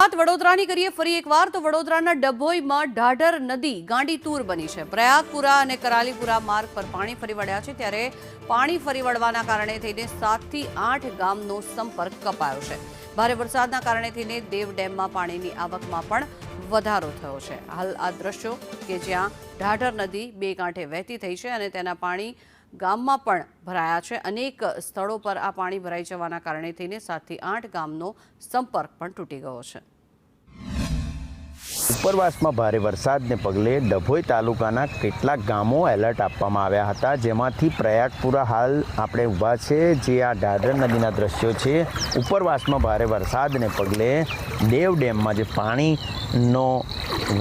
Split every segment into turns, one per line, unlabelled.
વાત વડોદરાની કરીએ ફરી એકવાર તો વડોદરાના ડભોઈમાં ઢાઢર નદી ગાંડીતૂર બની છે। પ્રયાગપુરા અને કરાલીપુરા માર્ગ પર પાણી ફરી વળ્યા છે, ત્યારે પાણી ફરી વળવાના કારણે થઈને 7 થી 8 ગામનો સંપર્ક કપાયો છે। ભારે વરસાદના કારણે થઈને દેવ ડેમમાં પાણીની આવકમાં પણ વધારો થયો છે। હાલ આ દ્રશ્યો કે જ્યાં ઢાઢર નદી બે કાંઠે વહેતી થઈ છે અને તેના પાણી ગામમાં પણ ભરાયા છે। અનેક સ્થળો પર આ પાણી ભરાઈ જવાના કારણે થઈને 7 થી 8 ગામનો સંપર્ક પણ તૂટી ગયો છે।
ઉપરવાસમાં ભારે વરસાદને પગલે ડભોઈ તાલુકાના કેટલાક ગામો એલર્ટ આપવામાં આવ્યા હતા, જેમાંથી પ્રયાગપુરા હાલ આપણે ઊભા છે, જે આ ઢાઢર નદીના દ્રશ્યો છે। ઉપરવાસમાં ભારે વરસાદને પગલે દેવ ડેમમાં જે પાણીનો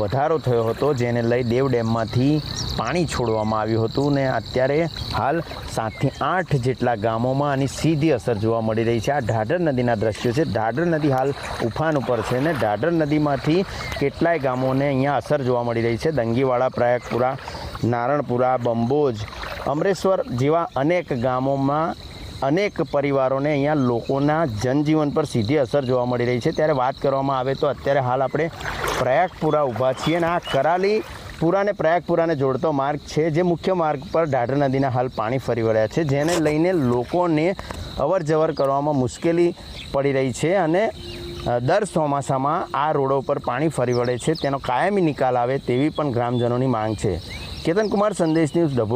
વધારો થયો હતો, જેને લઈ દેવ ડેમમાંથી પાણી છોડવામાં આવ્યું હતું ને અત્યારે હાલ 7 થી 8 જેટલા ગામોમાં આની સીધી અસર જોવા મળી રહી છે। આ ઢાઢર નદીના દ્રશ્યો છે। ઢાઢર નદી હાલ ઉફાન ઉપર છે ને ઢાઢર નદીમાંથી કેટલાય ગામોને અહીંયા અસર જોવા મળી રહી છે। દંગીવાડા, પ્રયાગપુરા, નારણપુરા, બંબોજ, અમરેશ્વર જેવા અનેક ગામોમાં અનેક પરિવારોને અહીંયા લોકોના જનજીવન પર સીધી અસર જોવા મળી રહી છે। ત્યારે વાત કરવામાં આવે તો અત્યારે હાલ આપણે પ્રયાગપુરા ઊભા છીએ અને આ કરાલીપુરા અને પ્રયાગપુરાને જોડતો માર્ગ છે, જે મુખ્ય માર્ગ પર ઢાઢર નદીના હાલ પાણી ફરી વળ્યા છે, જેને લઈને લોકોને અવર જવર કરવામાં મુશ્કેલી પડી રહી છે અને દર ચોમાસામાં આ રોડો પર પાણી ફરી વળે છે, તેનો કાયમી નિકાલ આવે તેવી પણ ગ્રામજનોની માંગ છે। કેતન કુમાર, સંદેશ ન્યૂઝ, ડભોઈ।